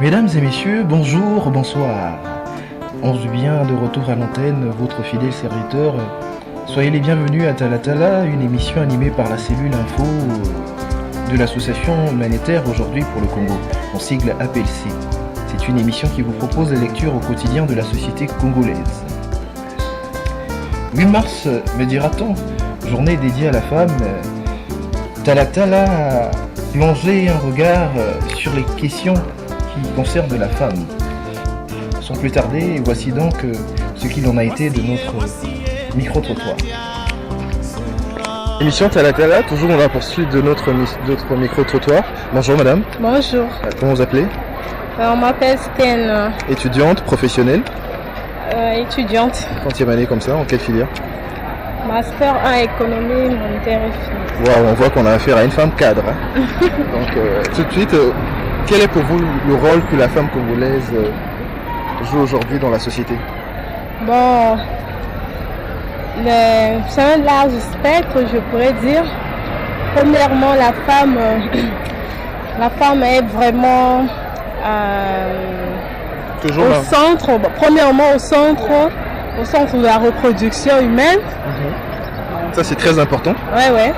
Mesdames et messieurs, bonjour, bonsoir. On se bien de retour à l'antenne, votre fidèle serviteur. Soyez les bienvenus à Talatala, une émission animée par la cellule info de l'association humanitaire Aujourd'hui pour le Congo, en sigle APLC. C'est une émission qui vous propose la lecture au quotidien de la société congolaise. 8 mars, me dira-t-on, journée dédiée à la femme. Talatala a plongé un regard sur les questions qui concernent la femme. Sans plus tarder, voici donc ce qu'il en a été de notre micro-trottoir. Émission Talatala, toujours dans la poursuite de notre micro-trottoir. Bonjour madame. Bonjour. Comment vous appelez? On m'appelle Sten. Étudiante, professionnelle? Étudiante. Quantième année comme ça, en quelle filière? Master 1 économie monétaire et finance. Waouh, on voit qu'on a affaire à une femme cadre. Hein. Donc tout de suite, quel est pour vous le rôle que la femme congolaise joue aujourd'hui dans la société? Bon, c'est un large spectre, je pourrais dire. Premièrement, la femme est vraiment Toujours au centre. Bon, premièrement, au centre de la reproduction humaine. Ça, c'est très important. Ouais.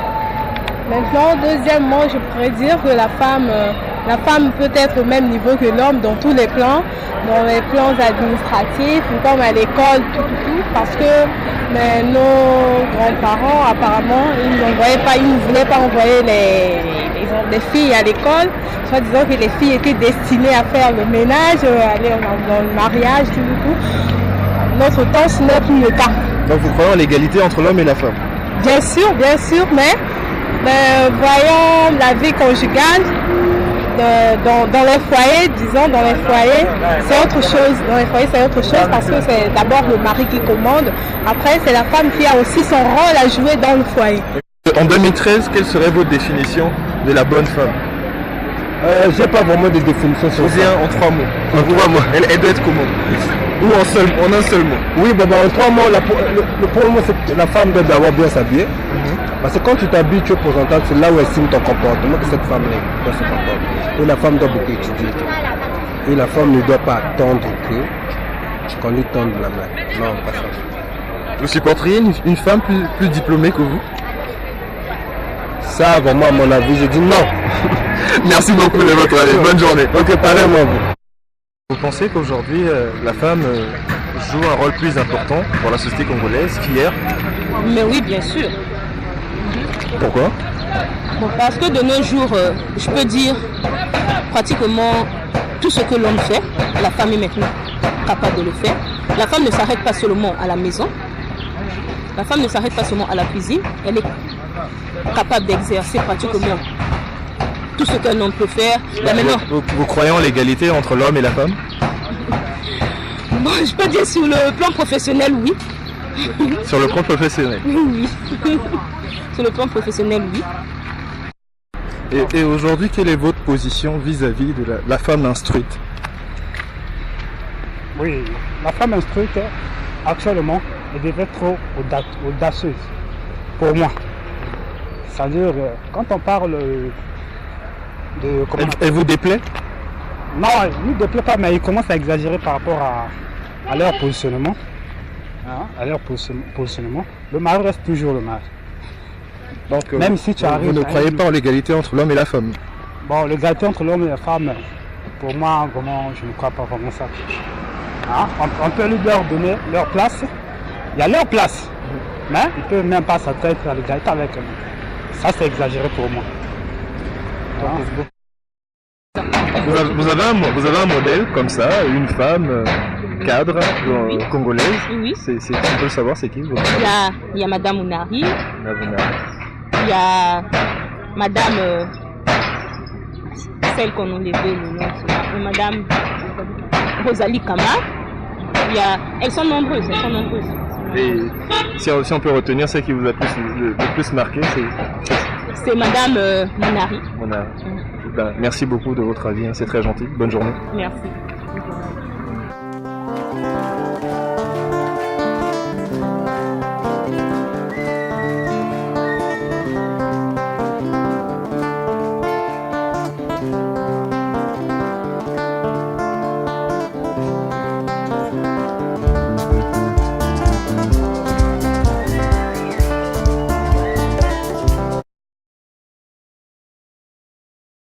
Maintenant, deuxièmement, je pourrais dire que la femme peut être au même niveau que l'homme dans tous les plans, dans les plans administratifs, comme à l'école, tout, parce que nos grands-parents, apparemment, ils ne voulaient pas envoyer les filles à l'école, soit disant que les filles étaient destinées à faire le ménage, aller dans le mariage, tout. Notre temps, ce n'est plus le cas. Donc vous croyez en l'égalité entre l'homme et la femme? Bien sûr, mais voyons la vie conjugale dans les foyers, c'est autre chose. Dans les foyers, c'est autre chose parce que c'est d'abord le mari qui commande. Après, c'est la femme qui a aussi son rôle à jouer dans le foyer. En 2013, quelle serait votre définition de la bonne femme? J'ai pas vraiment de définition sur ça. En 3 mots. En 3 mots. Elle doit être comment? Ou en un seul mot? Oui, en 3 mots, le premier mot, c'est que la femme doit d'abord bien s'habiller. Parce que quand tu t'habilles, tu es présentable, c'est là où elle signe ton comportement que cette femme doit se comporter. Et la femme doit beaucoup étudier. Et la femme ne doit pas attendre qu'on lui tende la main. Non, pas ça. Vous supporteriez une femme plus diplômée que vous? Ça, vraiment, à mon avis, je dis non. Merci beaucoup de votre avis. Bonne journée. Ok, pareillement. Vous pensez qu'aujourd'hui, la femme joue un rôle plus important pour la société congolaise qu'hier? Mais oui, bien sûr. Pourquoi? Bon, parce que de nos jours, je peux dire pratiquement tout ce que l'homme fait, la femme est maintenant capable de le faire. La femme ne s'arrête pas seulement à la maison, la femme ne s'arrête pas seulement à la cuisine, elle est capable d'exercer pratiquement tout ce qu'un homme peut faire. Là, maintenant, vous croyez en l'égalité entre l'homme et la femme? bon, je peux dire sur le plan professionnel, oui. Sur le plan professionnel? Oui. Sur le plan professionnel, oui. Et aujourd'hui, quelle est votre position vis-à-vis de la femme instruite? Oui, la femme instruite, actuellement, elle devait être trop audacieuse, pour moi. C'est-à-dire, quand on parle de... Elle vous déplaît? Non, elle ne nous déplaît pas, mais ils commencent à exagérer par rapport à leur positionnement. À leur positionnement. Le mari reste toujours le mari. Donc, même si tu arrives... Vous ne croyez pas en l'égalité entre l'homme et la femme? Bon, l'égalité entre l'homme et la femme, pour moi, vraiment, je ne crois pas vraiment ça. On peut leur donner leur place. Il y a leur place. Mais ils ne peuvent même pas s'atteindre à l'égalité avec eux. Ça, c'est exagéré pour moi. Vous avez un modèle comme ça, une femme cadre congolaise? Oui. On peut le savoir, c'est qui? Il y a Madame Ounari. Il y a Madame, celle qu'on a enlevée le nom, Madame Rosalie Kama. Elles sont nombreuses. Et si on peut retenir celle qui vous a le plus marqué, c'est Madame Monari. Merci beaucoup de votre avis, c'est très gentil. Bonne journée. Merci.